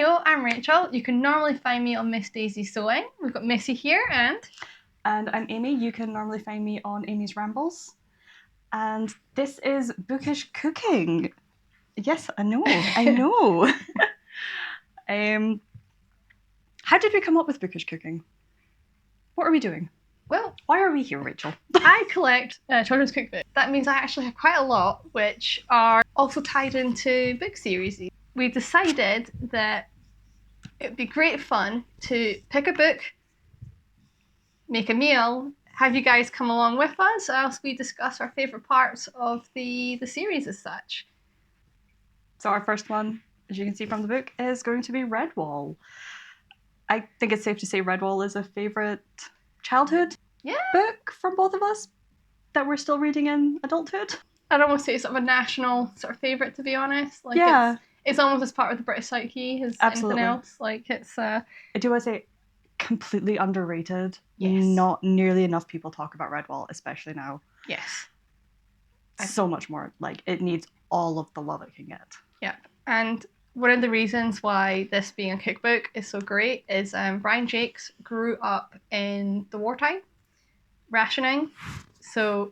Hiyo, I'm Rachel. You can normally find me on Miss Daisy Sewing. We've got Missy here and I'm Amy. You can normally find me on Amy's Rambles. And this is Bookish Cooking. Yes, I know. How did we come up with Bookish Cooking? What are we doing? Well, why are we here, Rachel? I collect children's cookbooks. That means I actually have quite a lot which are also tied into book series. We decided that it would be great fun to pick a book, make a meal, have you guys come along with us as we discuss our favourite parts of the series as such. So our first one, as you can see from the book, is going to be Redwall. I think it's safe to say Redwall is a favourite childhood book from both of us that we're still reading in adulthood. I'd almost say it's sort of a national sort of favourite, to be honest. Like, yeah. It's almost as part of the British psyche as Absolutely. anything else. Like, it's... I do want to say, completely underrated. Yes. Not nearly enough people talk about Redwall, especially now. Yes. So much more. Like, it needs all of the love it can get. Yeah. And one of the reasons why this being a cookbook is so great is Brian Jacques grew up in the wartime, rationing. So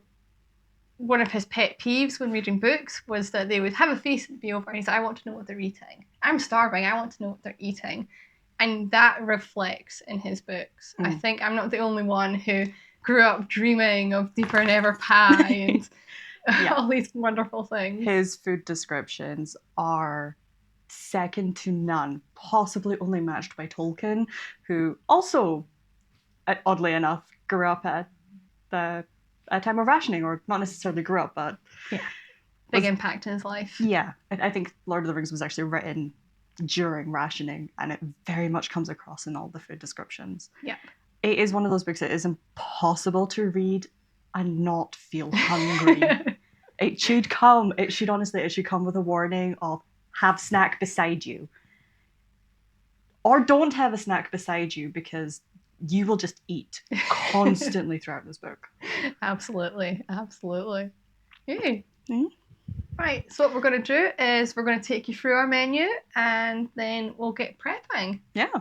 one of his pet peeves when reading books was that they would have a feast and be over and he's like, I want to know what they're eating. I'm starving, I want to know what they're eating. And that reflects in his books. I think I'm not the only one who grew up dreaming of deeper and ever pie and all these wonderful things. His food descriptions are second to none, possibly only matched by Tolkien, who also, oddly enough, grew up at a time of rationing, or not necessarily grew up, but big impact in his life. Yeah, I think Lord of the Rings was actually written during rationing, and it very much comes across in all the food descriptions. Yeah, it is one of those books that is impossible to read and not feel hungry. It should come with a warning of have snack beside you, or don't have a snack beside you, because you will just eat constantly throughout this book. Absolutely. Hey. Right, so what we're going to do is we're going to take you through our menu and then we'll get prepping. Yeah.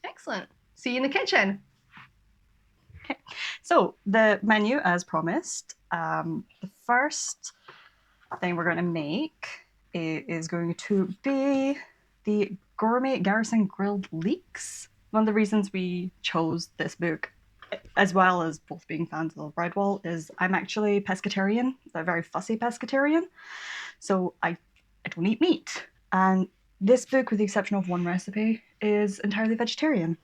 Excellent. See you in the kitchen. Okay. So the menu, as promised, the first thing we're going to make is going to be the Gourmet Garrison Grilled Leeks. One of the reasons we chose this book, as well as both being fans of Redwall, is I'm actually pescatarian, a very fussy pescatarian. So I don't eat meat. And this book, with the exception of one recipe, is entirely vegetarian.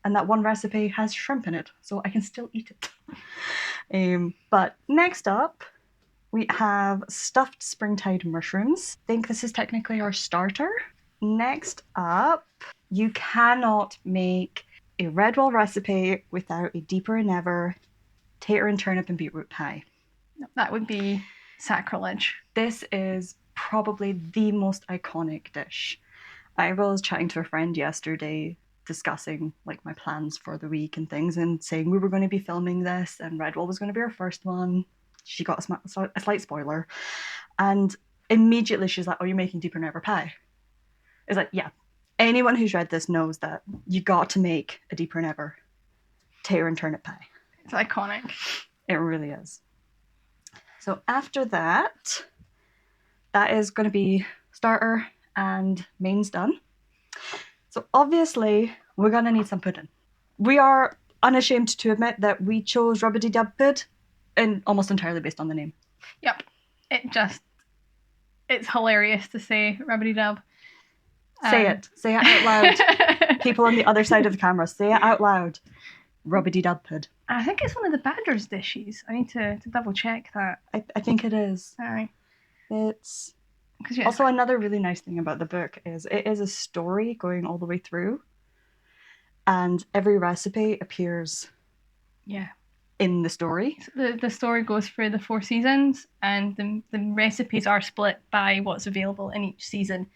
And that one recipe has shrimp in it, so I can still eat it. But next up, we have stuffed springtide mushrooms. I think this is technically our starter. Next up, you cannot make a Redwall recipe without a deeper and ever tater and turnip and beetroot pie. That would be sacrilege. This is probably the most iconic dish. I was chatting to a friend yesterday discussing like my plans for the week and things, and saying we were going to be filming this and Redwall was going to be our first one. She got a slight spoiler, and immediately she's like, oh, you're making deeper and ever pie. It's like, yeah, anyone who's read this knows that you got to make a deeper and ever tater and turnip pie. It's iconic. It really is. So after that is going to be starter and mains done. So obviously we're going to need some pudding. We are unashamed to admit that we chose Rubbity Dub Pud, and almost entirely based on the name. Yep. It's hilarious to say Rubbity Dub. Say it out loud. People on the other side of the camera, say it out loud. Rubbity Dub Pud. I think it's one of the Badger's dishes. I need to double check that. I think it is. Aye. It's also another really nice thing about the book is it is a story going all the way through, and every recipe appears in the story. The story goes through the 4 seasons, and the recipes are split by what's available in each season.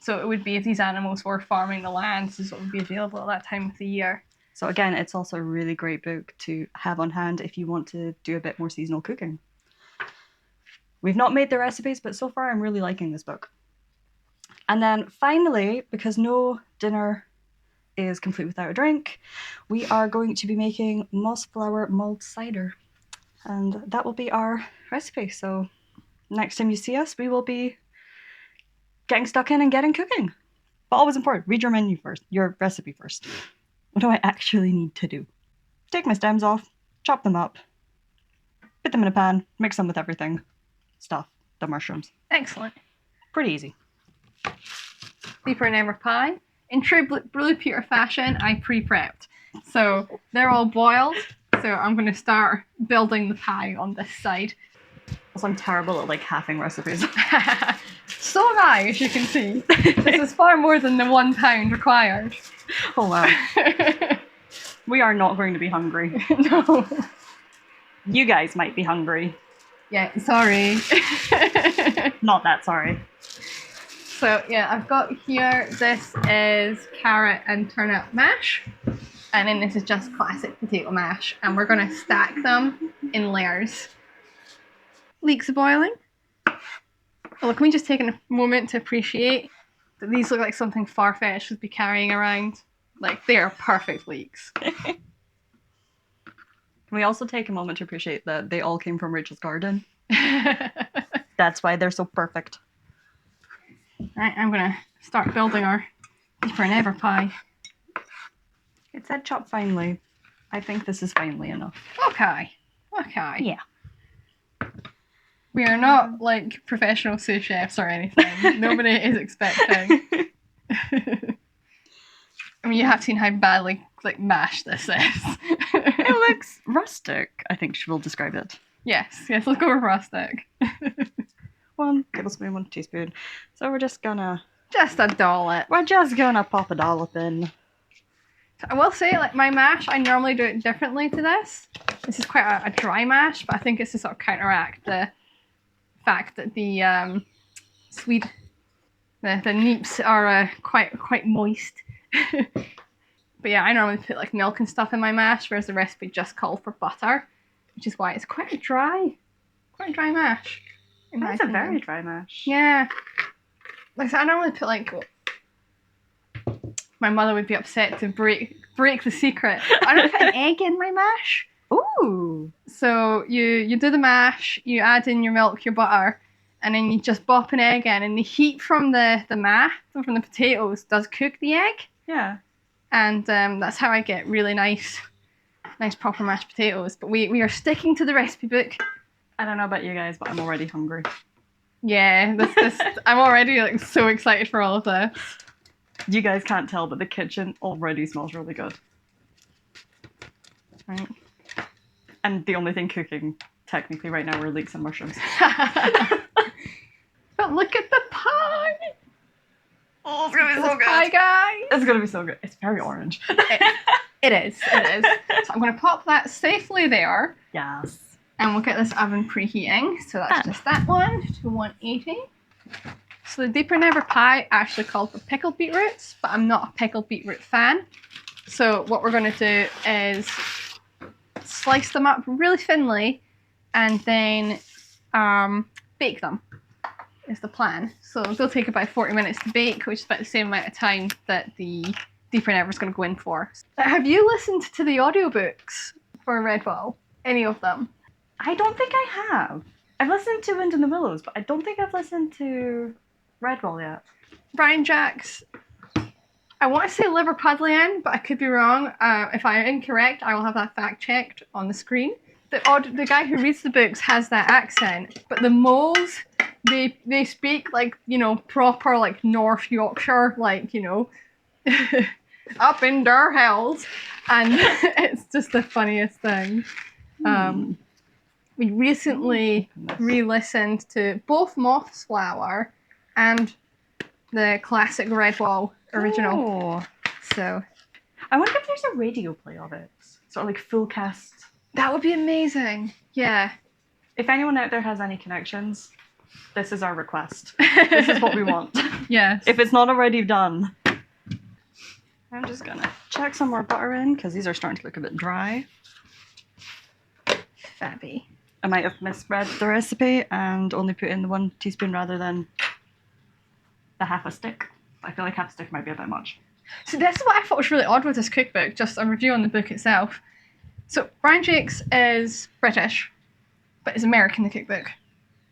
So it would be if these animals were farming the land, this is what would be available at that time of the year. So again, it's also a really great book to have on hand if you want to do a bit more seasonal cooking. We've not made the recipes, but so far I'm really liking this book. And then finally, because no dinner is complete without a drink, we are going to be making moss flower mulled cider. And that will be our recipe. So next time you see us, we will be getting stuck in and getting cooking. But always important, read your menu first, your recipe first. What do I actually need to do? Take my stems off, chop them up, put them in a pan, mix them with everything, stuff the mushrooms. Excellent. Pretty easy. Deeper and ever pie. In true Blue Peter fashion, I pre-prepped. So they're all boiled. So I'm going to start building the pie on this side. Also, I'm terrible at like halving recipes. So am I, as you can see. This is far more than the 1 pound required. Oh wow. We are not going to be hungry. No. You guys might be hungry. Yeah, sorry. Not that sorry. So yeah, I've got here, this is carrot and turnip mash. And then this is just classic potato mash. And we're going to stack them in layers. Leeks are boiling. Oh, can we just take a moment to appreciate that these look like something Farfetch would be carrying around? Like, they are perfect leeks. Can we also take a moment to appreciate that they all came from Rachel's garden? That's why they're so perfect. Right, I'm going to start building our deeper and ever pie. It said chop finely. I think this is finely enough. Okay. Yeah. We are not like professional sous chefs or anything. Nobody is expecting. I mean, you have seen how badly like mashed this is. It looks rustic, I think she will describe it. Yes, let's go with rustic. 1 tablespoon, 1 teaspoon. So we're just gonna Just a dollop. pop a dollop in. I will say, like, my mash, I normally do it differently to this. This is quite a dry mash, but I think it's to sort of counteract the fact that the the neeps are quite moist. But yeah, I normally put like milk and stuff in my mash, whereas the recipe just called for butter, which is why it's quite a dry mash. That's a very dry mash. Yeah. Like, so I normally put like, my mother would be upset to break the secret. I don't put an egg in my mash. Ooh. So you do the mash, you add in your milk, your butter, and then you just bop an egg in, and the heat from the mash, from the potatoes, does cook the egg. Yeah. And that's how I get really nice proper mashed potatoes. But we are sticking to the recipe book. I don't know about you guys, but I'm already hungry. Yeah, this I'm already like so excited for all of this. You guys can't tell, but the kitchen already smells really good. Right. And the only thing cooking technically right now are leeks and mushrooms. But look at the pie! Oh, it's gonna be so good. Pie, guys! It's gonna be so good. It's very orange. It is. So I'm going to pop that safely there. Yes. And we'll get this oven preheating. So that's just that one to 180. So the deeper never pie actually called for pickled beetroots, but I'm not a pickled beetroot fan. So what we're going to do is slice them up really thinly and then bake them is the plan. So they'll take about 40 minutes to bake, which is about the same amount of time that the deeper never is going to go in for. Have you listened to the audiobooks for Redwall? Any of them? I don't think I have. I've listened to Wind in the Willows, but I don't think I've listened to Redwall yet. Brian Jacques, I want to say Liverpudlian, but I could be wrong. If I am incorrect, I will have that fact checked on the screen. The guy who reads the books has that accent, but the moles, they speak like, you know, proper like North Yorkshire, like, you know, up in their hells, and it's just the funniest thing. We recently re-listened to both Moth's Flower and the classic Redwall original. Oh. So I wonder if there's a radio play of it. Sort of like full cast. that would be amazing. Yeah. If anyone out there has any connections, this is our request. This is what we want. Yes. If it's not already done. I'm just gonna chuck some more butter in because these are starting to look a bit dry. Fabby. I might have misread the recipe and only put in the 1 teaspoon rather than the half a stick. I feel like half a stick might be a bit much. So this is what I thought was really odd with this cookbook, just a review on the book itself. So Brian Jacques is British, but is American, the cookbook.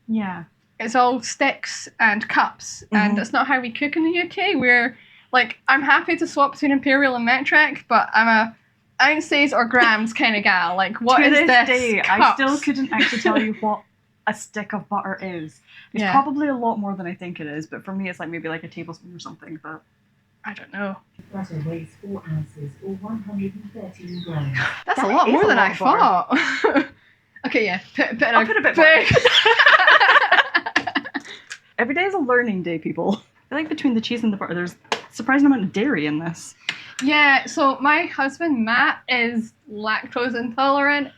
Yeah. It's all sticks and cups, and it's not how we cook in the UK. We're like, I'm happy to swap between imperial and metric, but I'm a ounces or grams kind of gal. Like, what is this? Day, I still couldn't actually tell you what a stick of butter is. It's probably a lot more than I think it is, but for me it's like maybe like a tablespoon or something, but I don't know. Butter weighs 4 ounces or 113 grams. That's a lot more than I thought. Okay, yeah. I'll put a bit more. Every day is a learning day, people. I feel like between the cheese and the butter, there's a surprising amount of dairy in this. Yeah, so my husband, Matt, is lactose intolerant.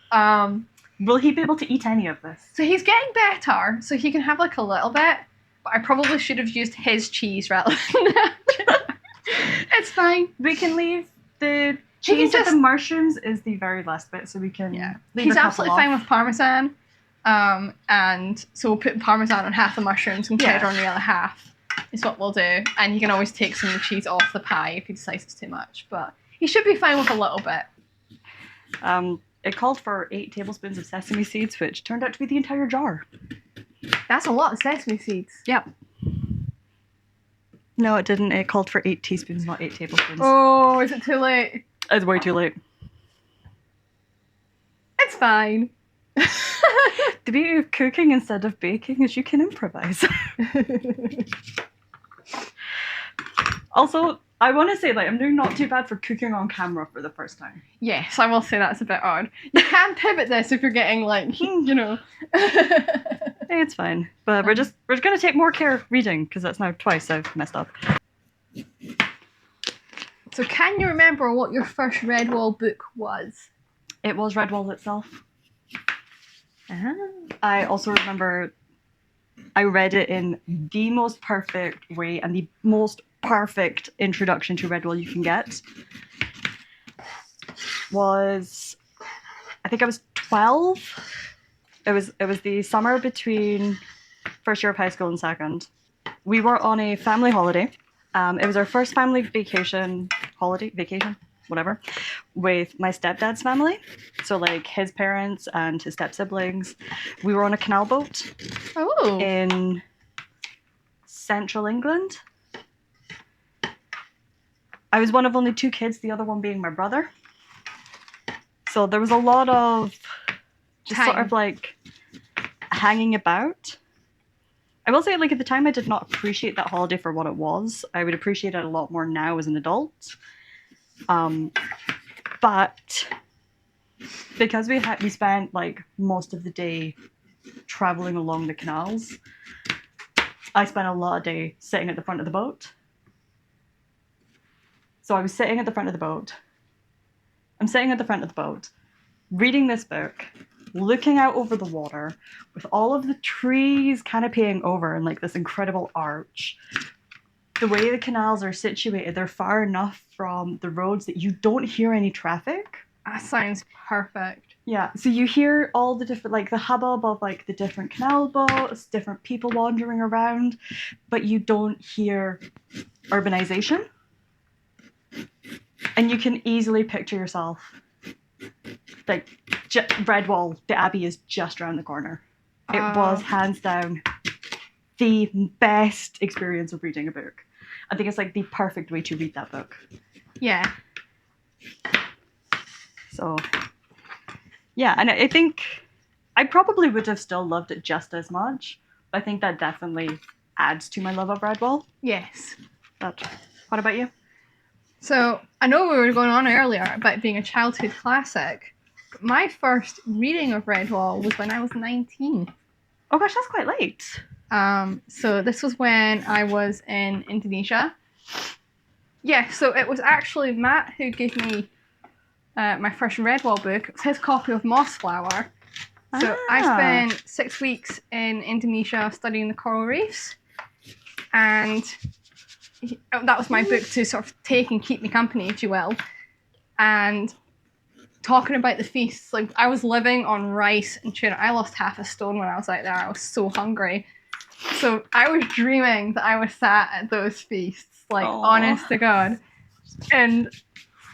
Will he be able to eat any of this? So he's getting better, so he can have like a little bit, but I probably should have used his cheese rather than that. It's fine. We can leave the cheese with the mushrooms is the very last bit, so we can leave He's a couple absolutely off. fine with Parmesan. And so we'll put Parmesan on half the mushrooms and cheddar on the other half is what we'll do. And he can always take some of the cheese off the pie if he decides it's too much. But he should be fine with a little bit. It called for 8 tablespoons of sesame seeds, which turned out to be the entire jar. That's a lot of sesame seeds. Yep. No, it didn't. It called for 8 teaspoons, not 8 tablespoons. Oh, is it too late? It's way too late. It's fine. The beauty of cooking instead of baking is you can improvise. Also, I want to say, like, I'm doing not too bad for cooking on camera for the first time. Yes, I will say that's a bit odd. You can pivot this if you're getting, like, you know. Hey, it's fine. But we're going to take more care reading, because that's now twice I've messed up. So can you remember what your first Redwall book was? It was Redwall itself. I also remember I read it in the most perfect way and the most perfect introduction to Redwall you can get. I think I was 12. It was the summer between first year of high school and second. We were on a family holiday. It was our first family vacation, whatever, with my stepdad's family. So like his parents and his step siblings. We were on a canal boat in central England. I was one of only 2 kids, the other one being my brother. So there was a lot of just sort of like hanging about. I will say, like, at the time I did not appreciate that holiday for what it was. I would appreciate it a lot more now as an adult. But because we spent like most of the day traveling along the canals, I spent a lot of day sitting at the front of the boat. So I was sitting at the front of the boat. I'm sitting at the front of the boat, reading this book, looking out over the water with all of the trees canopying over in like this incredible arch. The way the canals are situated, they're far enough from the roads that you don't hear any traffic. That sounds perfect. Yeah, so you hear all the different, like the hubbub of like the different canal boats, different people wandering around, but you don't hear urbanization. And you can easily picture yourself, like, Redwall, the Abbey is just around the corner. It was, hands down, the best experience of reading a book. I think it's like the perfect way to read that book. Yeah. So, yeah, and I think I probably would have still loved it just as much. But I think that definitely adds to my love of Redwall. Yes. But what about you? So, I know we were going on earlier about being a childhood classic. But my first reading of Redwall was when I was 19. Oh gosh, that's quite late. So this was when I was in Indonesia. Yeah, so it was actually Matt who gave me my first Redwall book. It was his copy of Mossflower. So I spent 6 weeks in Indonesia studying the coral reefs. And that was my book to sort of take and keep me company, if you will. And talking about the feasts, like I was living on rice and tuna. I lost half a stone when I was out there. I was so hungry. So I was dreaming that I was sat at those feasts, like, Aw. honest to God. And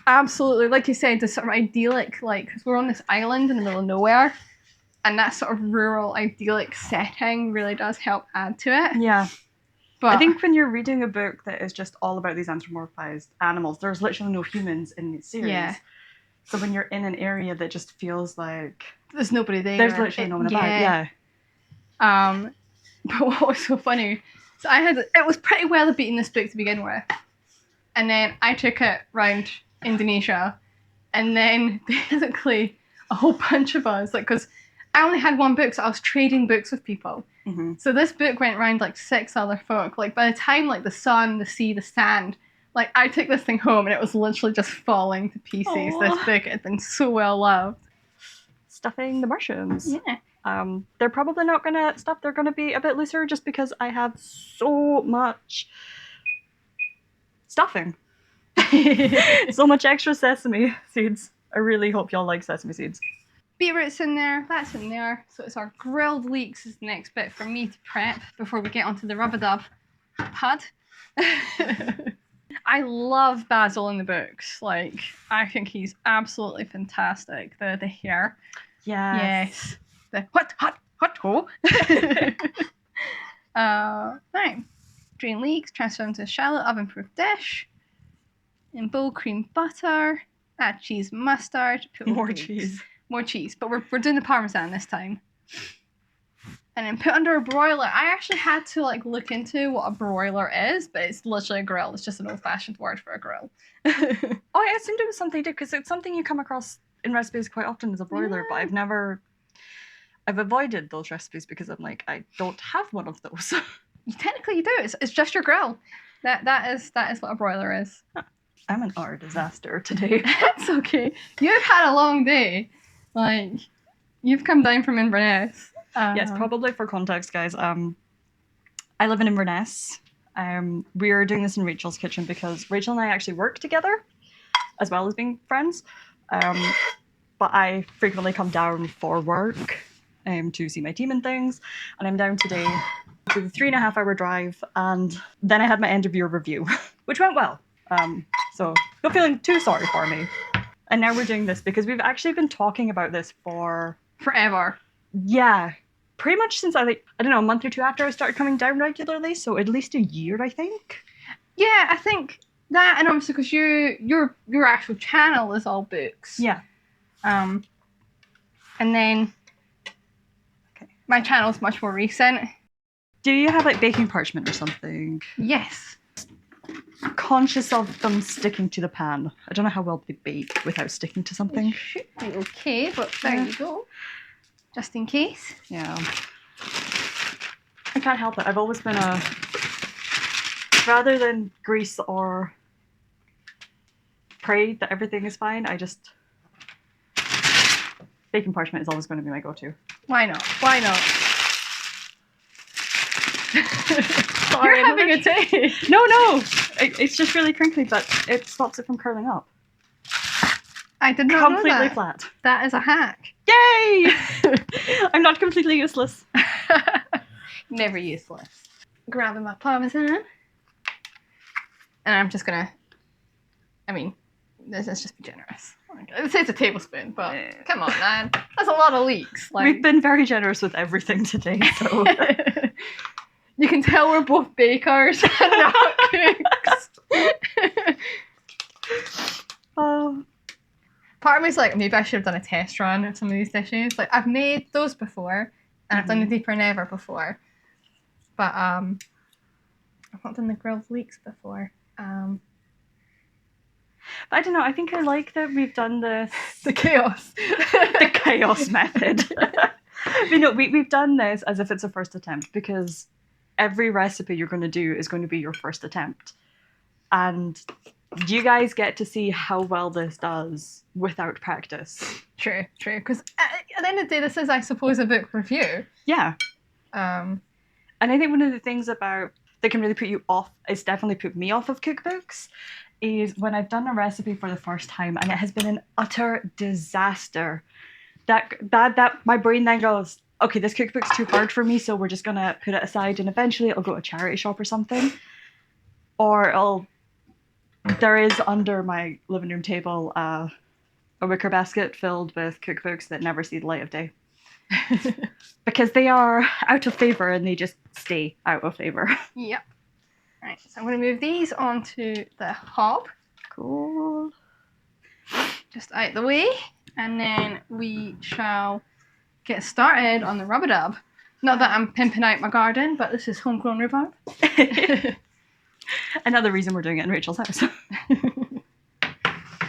absolutely, like you said, the sort of idyllic, like, because we're on this island in the middle of nowhere, and that sort of rural, idyllic setting really does help add to it. Yeah. But I think when you're reading a book that is just all about these anthropomorphized animals, there's literally no humans in the series. Yeah. So when you're in an area that just feels like there's nobody there. there's literally no one about, yeah. But what was so funny, so it was pretty well beaten, this book to begin with. And then I took it round Indonesia, and then basically a whole bunch of us, like, because I only had one book, so I was trading books with people. Mm-hmm. So this book went round like 6 other folk. Like, by the time, like, the sun, the sea, the sand, like, I took this thing home and it was literally just falling to pieces. Aww. This book had been so well loved. Stuffing the Martians. Yeah. They're probably not gonna stuff. They're gonna be a bit looser just because I have so much stuffing. So much extra sesame seeds. I really hope y'all like sesame seeds. Beetroot's in there, that's in there. So it's our grilled leeks is the next bit for me to prep before we get onto the rub-a-dub pad. I love Basil in the books. Like, I think he's absolutely fantastic. The hair. Yes. The hot ho. Right. Drain leeks, transfer them to a shallow oven-proof dish. In bowl, cream butter. Add cheese, mustard. Put More leeks. cheese. More cheese, but we're doing the Parmesan this time. And then put under a broiler. I actually had to, like, look into what a broiler is, but it's literally a grill. It's just an old-fashioned word for a grill. Oh, I assumed it was something you did because it's something you come across in recipes quite often as a broiler, but I've avoided those recipes because I'm like, I don't have one of those. Technically you do. It's just your grill. That is what a broiler is. I'm an utter disaster today. It's okay. You've had a long day. Like, you've come down from Inverness. Yes, probably for context, guys. I live in Inverness. We are doing this in Rachel's kitchen because Rachel and I actually work together, as well as being friends. But I frequently come down for work to see my team and things. And I'm down today to the 3.5-hour drive. And then I had my end of year review, which went well. So not feeling too sorry for me. And now we're doing this because we've actually been talking about this for forever. Yeah, pretty much since I don't know, a month or two after I started coming down regularly. So at least a year, I think. Yeah, I think that, and obviously because your actual channel is all books. Yeah. And then my channel is much more recent. Do you have like baking parchment or something? Yes. Conscious of them sticking to the pan. I don't know how well they bake without sticking to something. It should be okay, but there you go. Just in case. Yeah. I can't help it. I've always been rather than grease or pray that everything is fine, baking parchment is always going to be my go-to. Why not? Why not? Sorry, You're having a day. No. It's just really crinkly, but it stops it from curling up. I did not know Completely that. flat. That is a hack. Yay! I'm not completely useless. Never useless. Grabbing my Parmesan. And I'm just gonna, let's just be generous. It says a tablespoon, but come on, man. That's a lot of leeks. Like, We've been very generous with everything today, so... You can tell we're both bakers and not cooks. Part of me's like, maybe I should have done a test run of some of these dishes. Like, I've made those before, and I've done the deeper never before. But I've not done the grilled leeks before. But I don't know, I think I like that we've done this... The chaos. The chaos method. We've done this as if it's a first attempt, because every recipe you're going to do is going to be your first attempt. And you guys get to see how well this does without practice. True. Because at the end of the day, this is, I suppose, a book review. Yeah. And I think one of the things that can really put you off, it's definitely put me off of cookbooks, is when I've done a recipe for the first time and it has been an utter disaster. That my brain then goes, okay, this cookbook's too hard for me, so we're just gonna put it aside, and eventually it'll go to a charity shop or something. Or there is under my living room table a wicker basket filled with cookbooks that never see the light of day. Because they are out of favour and they just stay out of favour. Yep. Right, so I'm going to move these onto the hob. Cool. Just out the way. And then we shall get started on the rub-a-dub. Not that I'm pimping out my garden, but this is homegrown rhubarb. Another reason we're doing it in Rachel's house.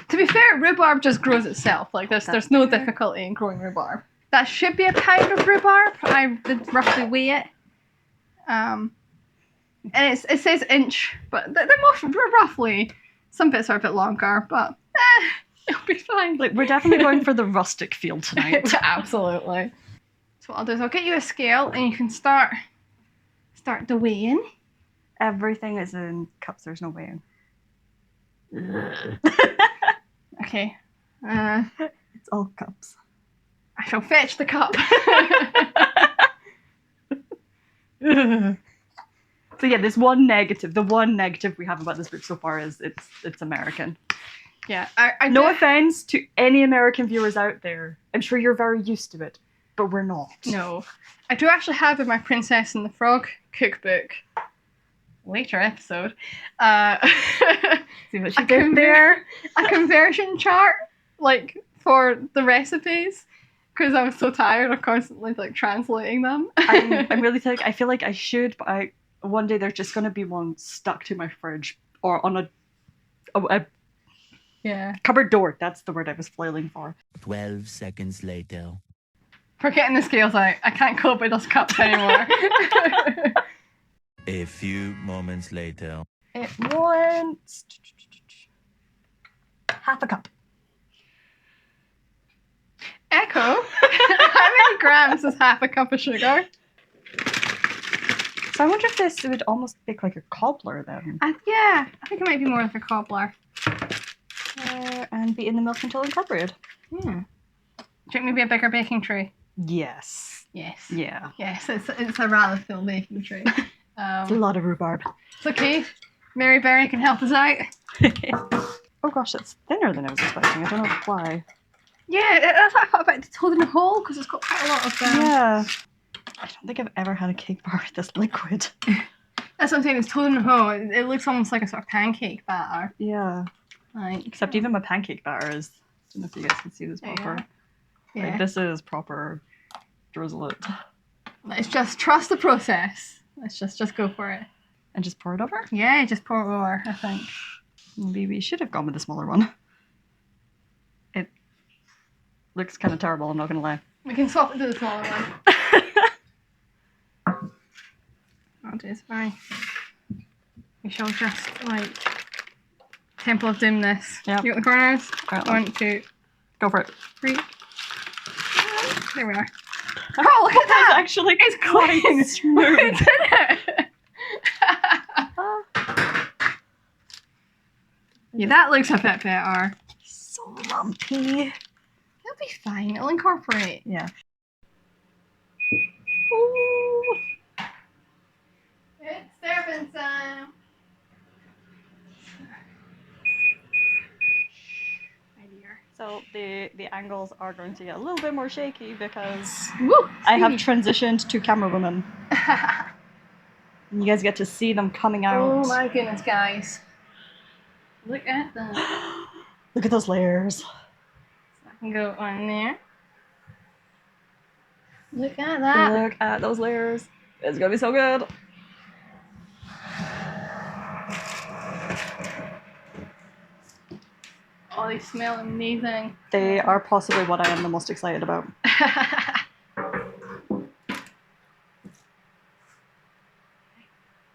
To be fair, rhubarb just grows itself. Like there's no difficulty in growing rhubarb. That should be a pound of rhubarb. I did roughly weigh it. And it says inch, but they're roughly. Some bits are a bit longer, but it'll be fine. Like, we're definitely going for the rustic feel tonight. Absolutely. So what I'll do is I'll get you a scale and you can start the weighing. Everything is in cups. There's no weighing. Okay. It's all cups. I shall fetch the cup. So yeah, the one negative we have about this book so far is it's American. Yeah. I No offense to any American viewers out there. I'm sure you're very used to it, but we're not. No. I do actually have in my Princess and the Frog cookbook, later episode, See what she did there? a conversion chart, like, for the recipes, because I was so tired of constantly, like, translating them. I'm really I feel like I should, but one day there's just going to be one stuck to my fridge or on a Yeah. cupboard door. That's the word I was flailing for. 12 seconds later. For getting the scales out. I can't cope with those cups anymore. A few moments later. It wants half a cup. Echo? How many grams is half a cup of sugar? So I wonder if this would almost make like a cobbler then. Yeah, I think it might be more like a cobbler. And beat in the milk until incorporated. Yeah. Do you think maybe a bigger baking tray? Yes. Yes. Yeah. Yes, it's a rather full baking tray. It's a lot of rhubarb. It's okay. Mary Berry can help us out. Oh gosh, it's thinner than I was expecting. I don't know why. Yeah, that's what I thought about. It's holding a hole because it's got quite a lot of. Yeah. I don't think I've ever had a cake bar this liquid. That's what I'm saying. It's holding a hole. It looks almost like a sort of pancake batter. Yeah. Like, Except even my pancake batter is. I don't know if you guys can see this there you proper. are. Yeah. Like, this is proper drizzle it. Let's just trust the process. Let's just go for it. And just pour it over? Yeah, just pour it over, I think. Maybe we should have gone with the smaller one. It looks kind of terrible, I'm not going to lie. We can swap it to the smaller one. I'll do this fine. We shall just, like, Temple of Doom this. Yep. You got the corners? Right, 1, 2, go for it. 3. There we are. Oh, look at that! Actually, It's clean! smooth. It's in it! Yeah, that looks a bit better. So lumpy. It'll be fine. It'll incorporate. Yeah. Ooh. It's serving time. My dear. So the angles are going to get a little bit more shaky because Woo! I have transitioned to camera woman. And you guys get to see them coming out. Oh my goodness, guys. Look at them. Look at those layers. So I can go on there. Look at that. Look at those layers. It's gonna be so good. Oh, they smell amazing. They are possibly what I am the most excited about.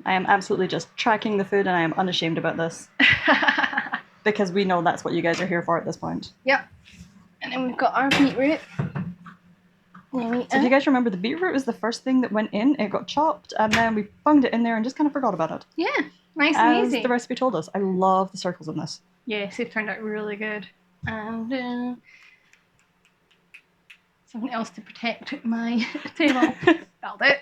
I am absolutely just tracking the food and I am unashamed about this. Because we know that's what you guys are here for at this point. Yep. And then we've got our beetroot. So if you guys remember, the beetroot was the first thing that went in. It got chopped and then we bunged it in there and just kind of forgot about it. Yeah, nice and As easy. the recipe told us. I love the circles in this. Yes, they've turned out really good. And something else to protect my table. That'll do it.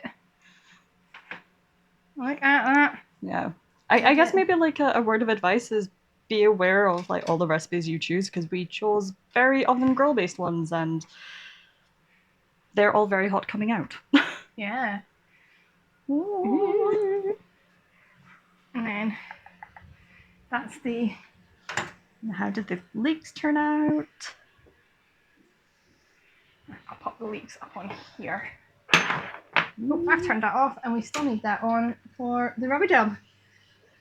Look at that. Yeah. I guess maybe like a word of advice is be aware of like all the recipes you choose, because we chose very oven grill based ones and they're all very hot coming out. Yeah. Ooh. And then that's the. How did the leeks turn out? I'll pop the leeks up on here. Oh, I've turned that off, and we still need that on for the rubby dub.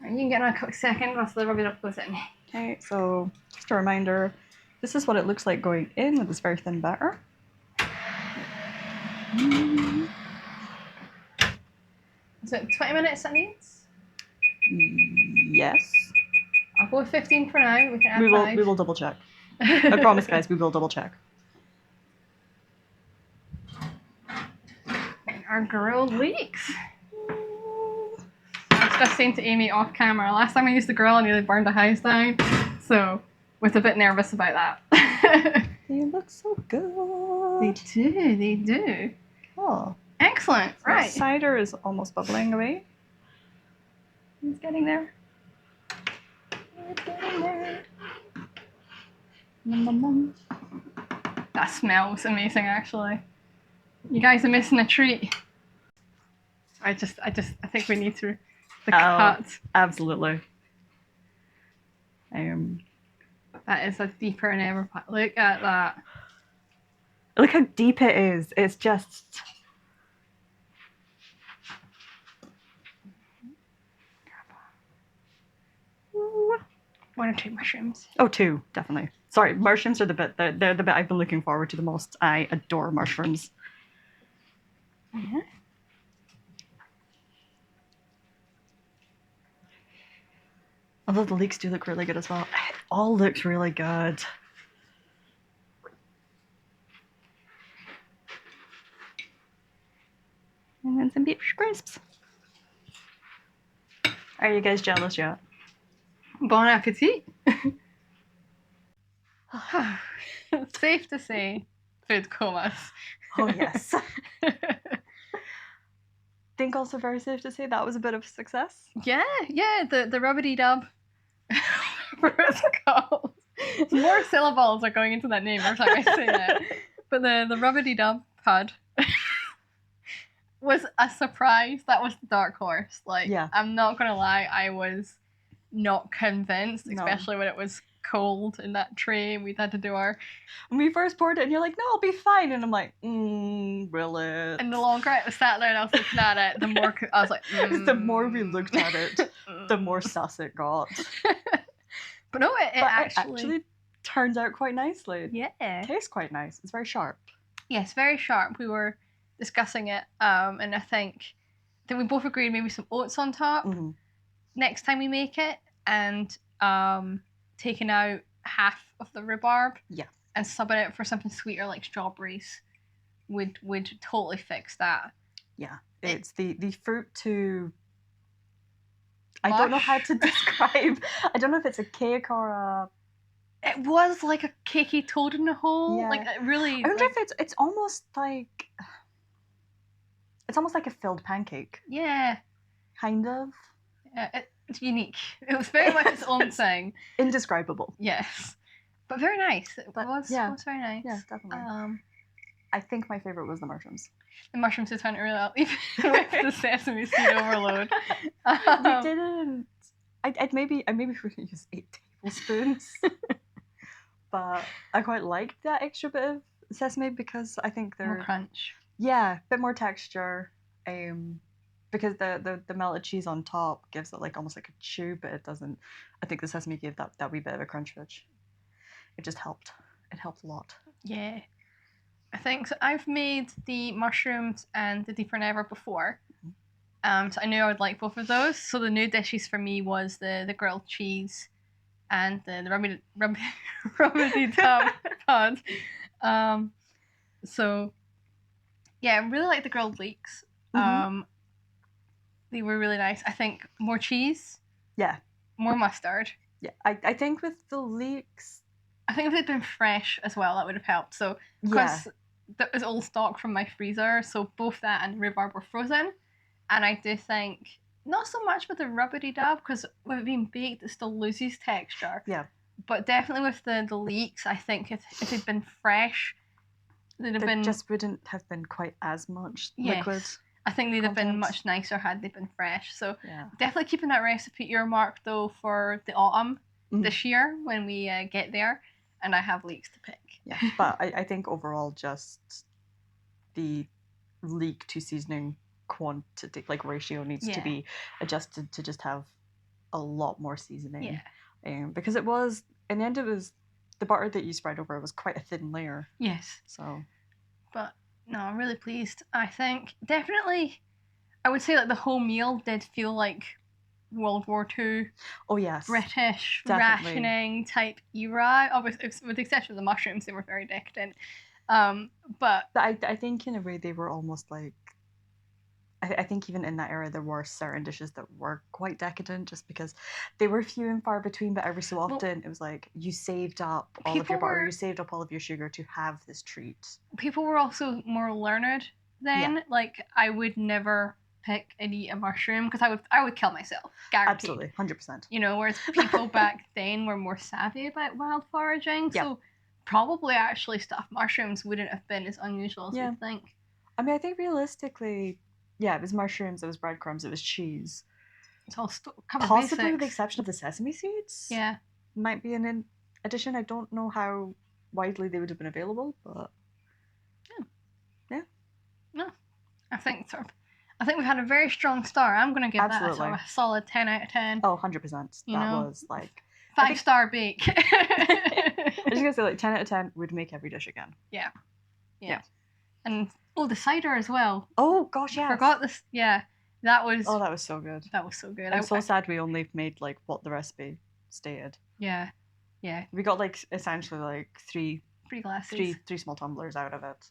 Right, you can get in a quick second whilst the rubby dub goes in. Okay, so just a reminder, this is what it looks like going in with this very thin batter. Is it 20 minutes it needs? Yes. I'll go with 15 for now. We can add We 5. will double check. I promise, guys, we will double check. And our grilled leeks. I was just saying to Amy off camera, last time I used the grill I nearly burned the house down, so was a bit nervous about that. They look so good. They do. Oh. Excellent, So right. cider is almost bubbling away. It's getting there. It's getting there. Nom, nom, nom. That smells amazing, actually. You guys are missing a treat. I think we need to the cut. Absolutely. That is a deeper than ever. Look at that. Look how deep it is. It's just. One or two mushrooms. Oh, 2, definitely. Sorry, mushrooms are they're the bit I've been looking forward to the most. I adore mushrooms. Yeah. Although the leeks do look really good as well. It all looks really good. And then some beef crisps. Are you guys jealous yet? Bon appetit. Safe to say, food comas. Oh, yes. Think also very safe to say that was a bit of a success. Yeah, the rubbity dub. Whatever it's called. More syllables are going into that name every time I say it. But the rubbity dub pud was a surprise. That was the dark horse. Like, Yeah. I'm not gonna lie, I was not convinced, No. especially when it was cold in that tray and we'd had to do our. When we first poured it, and you're like, no, I'll be fine. And I'm like, will it? And the longer I was sat there and I was looking at it, the more I was like, The more we looked at it, the more sus it got. But no, it But actually turned out quite nicely. yeah. It tastes quite nice. It's very sharp. Yes, very sharp. We were discussing it, and I think we both agreed maybe some oats on top Mm-hmm. next time we make it, and taking out half of the rhubarb, Yeah. and subbing it for something sweeter like strawberries would totally fix that. Yeah, it's the fruit to. I don't know how to describe. I don't know if it's a cake or a. It was like a cakey toad in a hole. Yeah. Like it really. I wonder like, if it's almost like. It's almost like a filled pancake, yeah, kind of. it's unique. It was very much its own thing. Indescribable. Yes, but very nice. It But, was. yeah. It was very nice. Yeah, definitely. Um, I think my favorite was the mushrooms. the mushrooms did turn out really well, even with the sesame seed overload. We didn't. I maybe would use 8 tablespoons, but I quite liked that extra bit of sesame because I think More they're crunch. yeah, a bit more texture. Because the melted cheese on top gives it like almost like a chew, but it doesn't. I think the sesame gave that wee bit of a crunch, which it just helped. It helped a lot. Yeah. I think so. I've made the mushrooms and the deeper than ever before. So I knew I would like both of those. So the new dishes for me was the grilled cheese and the rubbity dub pod. So yeah, I really like the grilled leeks. Mhm. They were really nice. I think more cheese, Yeah, more mustard. yeah. I think with the leeks, I think if they'd been fresh as well, that would have helped. So, yeah, because that was old stock from my freezer, so both that and rhubarb were frozen. And I do think not so much with the rubbery dab because with it being baked, it still loses texture. Yeah. But definitely with the leeks, I think if they'd been fresh, they'd have been just wouldn't have been quite as much liquid. I think they'd have been content. much nicer had they been fresh. So Yeah. definitely keeping that recipe earmarked though for the autumn this year when we get there, and I have leeks to pick. Yeah, but I think overall just the leek to seasoning quantity, like ratio, needs to be adjusted to just have a lot more seasoning. Yeah. Because it was, in the end, it was the butter that you spread over was quite a thin layer. Yes. So. But no, I'm really pleased. I think definitely, I would say like the whole meal did feel like World War II. Oh yes. British definitely. Rationing type era. Obviously, with the exception of the mushrooms, they were very decadent. But I think in a way they were almost like. I think even in that era there were certain dishes that were quite decadent just because they were few and far between, but every so often it was like you saved up all of your butter, you saved up all of your sugar to have this treat. People were also more learned then. Yeah. Like I would never pick and eat a mushroom because I would kill myself. Guaranteed. Absolutely, 100%. You know, whereas people back then were more savvy about wild foraging, so probably actually stuffed mushrooms wouldn't have been as unusual as you'd think. I mean, I think realistically, yeah, it was mushrooms, it was breadcrumbs, it was cheese. It's all kind of possibly basics. with the exception of the sesame seeds. Yeah, might be an addition. I don't know how widely they would have been available, but yeah. No, I think we've had a very strong start. I'm going to give that a solid 10 out of 10. Oh, 100%. That was like 5-star bake. I was just gonna say like 10 out of 10 would make every dish again. Yeah. And the cider as well. Oh gosh, yeah. Forgot this. Yeah, that was. Oh, that was so good. That was so good. I'm so sad we only made like what the recipe stated. Yeah. We got like essentially like three glasses, three small tumblers out of it.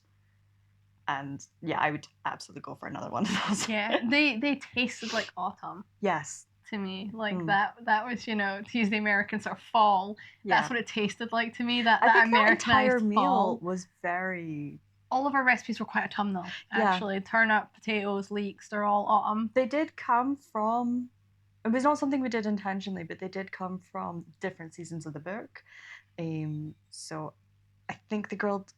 And yeah, I would absolutely go for another one of those. Yeah, they tasted like autumn. Yes. To me, like that was, to use the American sort of fall. Yeah. That's what it tasted like to me. That Americanized that entire fall. meal was very. All of our recipes were quite autumnal. Actually, turnip, potatoes, leeks, they're all autumn. They did come from. It was not something we did intentionally, but they did come from different seasons of the book. So, I think the grilled.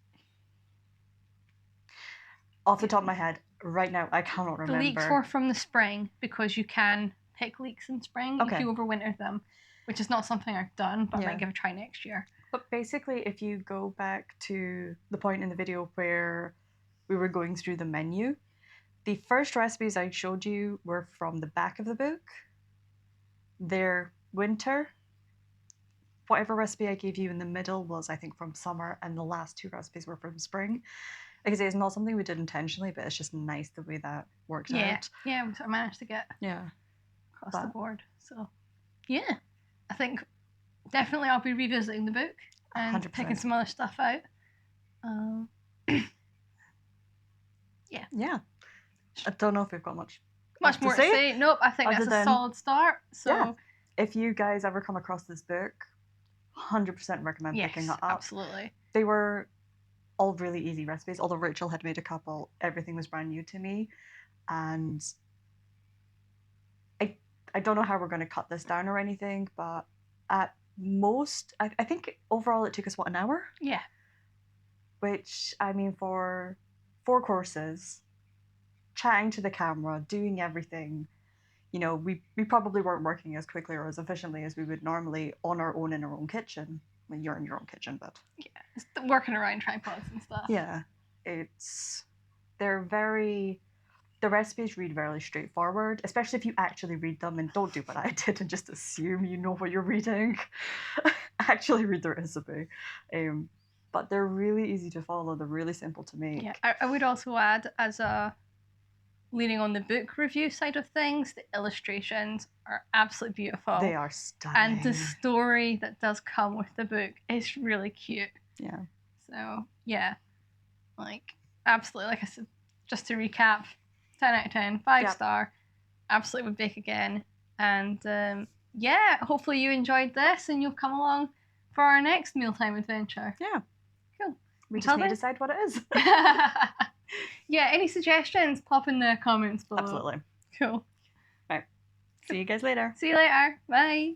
Off the top of my head, right now, I cannot remember. The leeks were from the spring because you can pick leeks in spring if you overwinter them, which is not something I've done, but I might give a try next year. But basically, if you go back to the point in the video where we were going through the menu, the first recipes I showed you were from the back of the book. They're winter. Whatever recipe I gave you in the middle was, I think, from summer, and the last two recipes were from spring. Like I say, it's not something we did intentionally, but it's just nice the way that worked out. Yeah, we sort of managed to get across the board. So, yeah, I think definitely I'll be revisiting the book and 100%. picking some other stuff out. Yeah. I don't know if we've got much more to say. Nope, I think that's a solid start. So, if you guys ever come across this book, 100% recommend picking it up. Absolutely. They were all really easy recipes, although Rachel had made a couple. Everything was brand new to me, and I don't know how we're going to cut this down or anything, but at most, I think overall it took us, an hour? Yeah. Which, I mean, for 4 courses, chatting to the camera, doing everything, we probably weren't working as quickly or as efficiently as we would normally on our own in our own kitchen. I mean, you're in your own kitchen, but... Yeah, it's working around tripods and stuff. Yeah, the recipes read very straightforward, especially if you actually read them and don't do what I did and just assume you know what you're reading. Actually read the recipe. But they're really easy to follow, they're really simple to make. Yeah, I would also add, as a leaning on the book review side of things, the illustrations are absolutely beautiful. They are stunning. And the story that does come with the book is really cute. Yeah. So, yeah. Absolutely. Like I said, just to recap, 10 out of 10, 5-star. Absolutely would bake again. And, hopefully you enjoyed this and you'll come along for our next mealtime adventure. Yeah. Cool. We just Until need to then. decide what it is. Yeah, any suggestions? Pop in the comments below. Absolutely. Cool. Right. See you guys later. See you later. Bye.